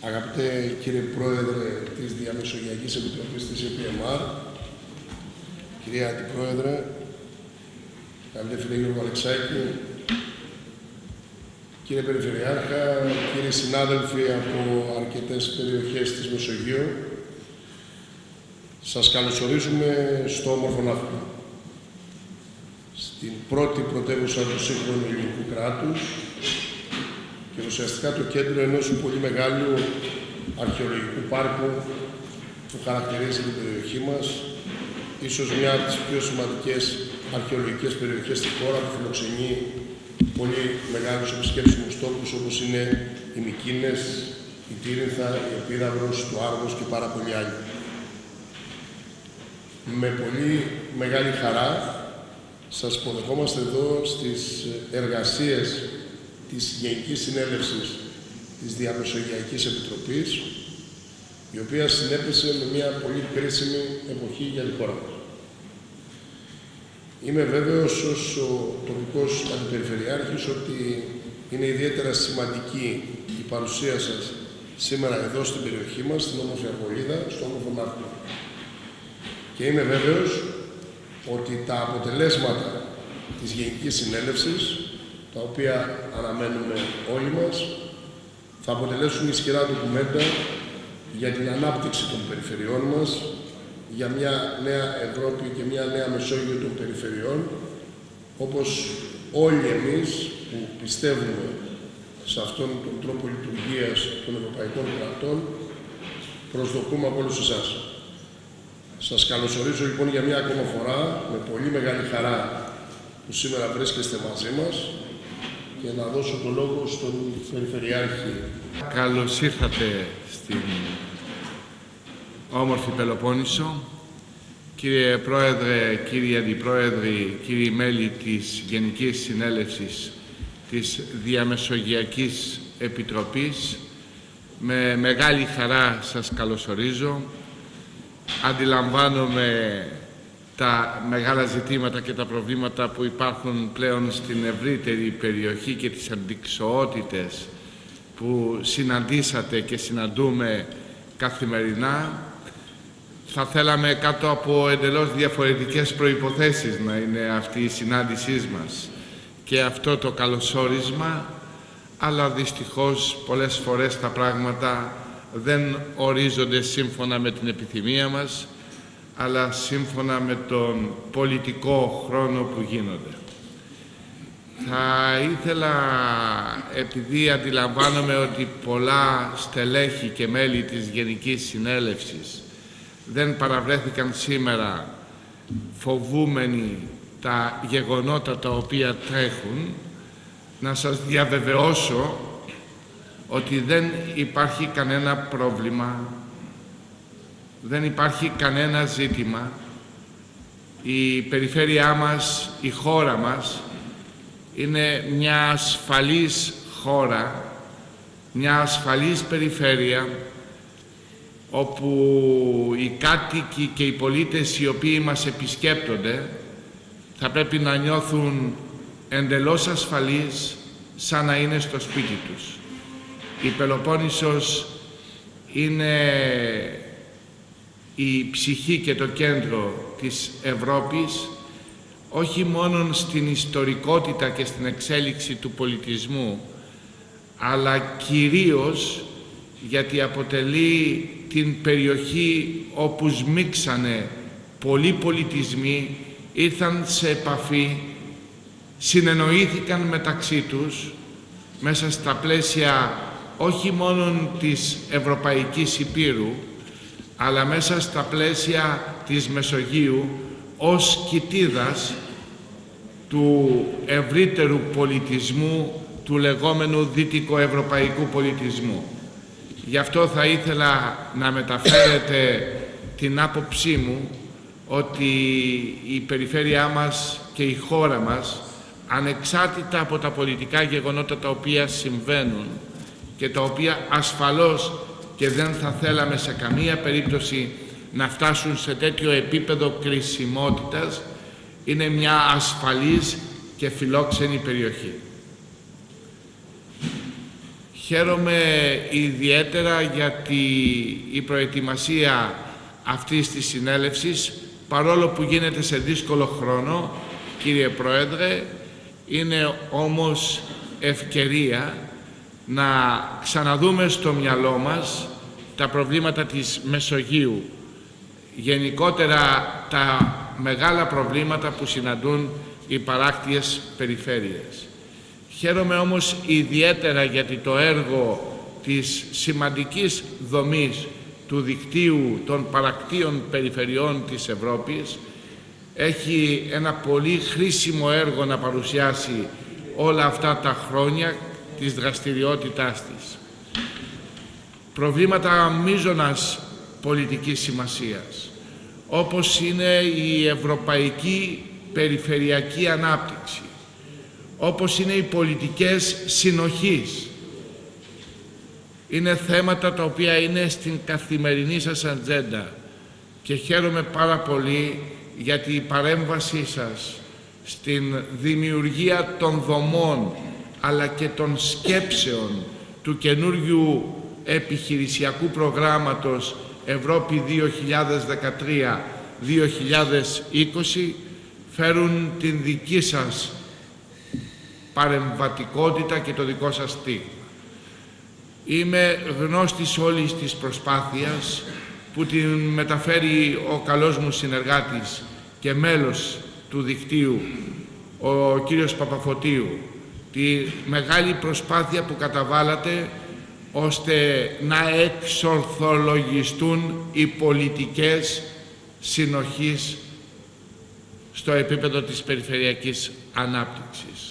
Αγαπητέ κύριε Πρόεδρε της Διαμεσογειακής Επιτροπής της ΕΠΜΑΡ, κυρία Αντιπρόεδρε, αγαπητέ φίλε Γιώργο Αλεξάκη, κύριε Περιφερειάρχα, κύριοι συνάδελφοι από αρκετές περιοχές της Μεσογείου, σας καλωσορίζουμε στο όμορφο Ναύπλιο, στην πρώτη πρωτεύουσα του σύγχρονου ελληνικού κράτους και ουσιαστικά το κέντρο ενός πολύ μεγάλου αρχαιολογικού πάρκου που χαρακτηρίζει την περιοχή μας, ίσως μια από τις πιο σημαντικές αρχαιολογικές περιοχές στη χώρα που φιλοξενεί πολύ μεγάλους επισκέψιμους τόπους όπως είναι οι Μυκήνες, η Τύρινθα, η Επίδαυρος, το Άργος και πάρα πολλοί άλλοι. Με πολύ μεγάλη χαρά σας υποδεχόμαστε εδώ στις εργασίες της Γενικής Συνέλευσης της Διαμεσογειακής Επιτροπής, η οποία συνέπεσε με μια πολύ κρίσιμη εποχή για τη χώρα μας. Είμαι βέβαιος ως ο τοπικός αντιπεριφερειάρχης ότι είναι ιδιαίτερα σημαντική η παρουσία σας σήμερα εδώ στην περιοχή μας, στην όμορφη Αρβολίδα, στο όμορφο Ναύπλιο. Και είμαι βέβαιος ότι τα αποτελέσματα της Γενικής Συνέλευσης, τα οποία αναμένουμε όλοι μας, θα αποτελέσουν ισχυρά ντοκουμέντα για την ανάπτυξη των περιφερειών μας, για μια νέα Ευρώπη και μια νέα Μεσόγειο των περιφερειών, όπως όλοι εμείς που πιστεύουμε σε αυτόν τον τρόπο λειτουργίας των ευρωπαϊκών κρατών προσδοκούμε από όλους εσάς. Σας καλωσορίζω λοιπόν για μια ακόμα φορά, με πολύ μεγάλη χαρά που σήμερα βρίσκεστε μαζί μας, και να δώσω το λόγο στον Περιφερειάρχη. Καλώς ήρθατε στην όμορφη Πελοπόννησο. Κύριε Πρόεδρε, κύριοι Αντιπρόεδροι, κύριοι μέλη της Γενικής Συνέλευσης της Διαμεσογειακής Επιτροπής, με μεγάλη χαρά σας καλωσορίζω. Αντιλαμβάνομαι τα μεγάλα ζητήματα και τα προβλήματα που υπάρχουν πλέον στην ευρύτερη περιοχή και τις αντικσοότητες που συναντήσατε και συναντούμε καθημερινά. Θα θέλαμε κάτω από εντελώς διαφορετικές προϋποθέσεις να είναι αυτή η συνάντησή μας και αυτό το καλωσόρισμα, αλλά δυστυχώς πολλές φορές τα πράγματα δεν ορίζονται σύμφωνα με την επιθυμία μας, αλλά σύμφωνα με τον πολιτικό χρόνο που γίνονται. Θα ήθελα, επειδή αντιλαμβάνομαι ότι πολλά στελέχη και μέλη της Γενικής Συνέλευσης δεν παραβρέθηκαν σήμερα φοβούμενοι τα γεγονότα τα οποία τρέχουν, να σας διαβεβαιώσω ότι δεν υπάρχει κανένα πρόβλημα, δεν υπάρχει κανένα ζήτημα. Η περιφέρειά μας, η χώρα μας, είναι μια ασφαλής χώρα, μια ασφαλής περιφέρεια, όπου οι κάτοικοι και οι πολίτες οι οποίοι μας επισκέπτονται θα πρέπει να νιώθουν εντελώς ασφαλείς, σαν να είναι στο σπίτι τους. Η Πελοπόννησος είναι η ψυχή και το κέντρο της Ευρώπης, όχι μόνο στην ιστορικότητα και στην εξέλιξη του πολιτισμού, αλλά κυρίως γιατί αποτελεί την περιοχή όπου σμίξανε πολλοί πολιτισμοί, ήρθαν σε επαφή, συνεννοήθηκαν μεταξύ τους μέσα στα πλαίσια όχι μόνο της Ευρωπαϊκής Υπήρου, αλλά μέσα στα πλαίσια της Μεσογείου ως κοιτίδας του ευρύτερου πολιτισμού, του λεγόμενου δυτικοευρωπαϊκού πολιτισμού. Γι' αυτό θα ήθελα να μεταφέρετε την άποψή μου ότι η περιφέρειά μας και η χώρα μας, ανεξάρτητα από τα πολιτικά γεγονότα τα οποία συμβαίνουν και τα οποία ασφαλώς και δεν θα θέλαμε σε καμία περίπτωση να φτάσουν σε τέτοιο επίπεδο κρισιμότητας, είναι μια ασφαλής και φιλόξενη περιοχή. Χαίρομαι ιδιαίτερα γιατί η προετοιμασία αυτής της συνέλευσης, παρόλο που γίνεται σε δύσκολο χρόνο, κύριε Πρόεδρε, είναι όμως ευκαιρία να ξαναδούμε στο μυαλό μας τα προβλήματα της Μεσογείου, γενικότερα τα μεγάλα προβλήματα που συναντούν οι παράκτιες περιφέρειες. Χαίρομαι όμως ιδιαίτερα γιατί το έργο της σημαντικής δομής του δικτύου των παρακτίων περιφερειών της Ευρώπης έχει ένα πολύ χρήσιμο έργο να παρουσιάσει όλα αυτά τα χρόνια της δραστηριότητάς της. Προβλήματα μείζωνας πολιτικής σημασίας, όπως είναι η ευρωπαϊκή περιφερειακή ανάπτυξη, όπως είναι οι πολιτικές συνοχής. Είναι θέματα τα οποία είναι στην καθημερινή σας ατζέντα και χαίρομαι πάρα πολύ γιατί η παρέμβασή σας στην δημιουργία των δομών αλλά και των σκέψεων του καινούργιου επιχειρησιακού προγράμματος Ευρώπη 2013-2020 φέρουν την δική σας παρεμβατικότητα και το δικό σας στίγμα. Είμαι γνώστης όλης της προσπάθειας που την μεταφέρει ο καλός μου συνεργάτης και μέλος του δικτύου, ο κύριος Παπαφωτίου, τη μεγάλη προσπάθεια που καταβάλατε ώστε να εξορθολογιστούν οι πολιτικές συνοχής στο επίπεδο της περιφερειακής ανάπτυξης.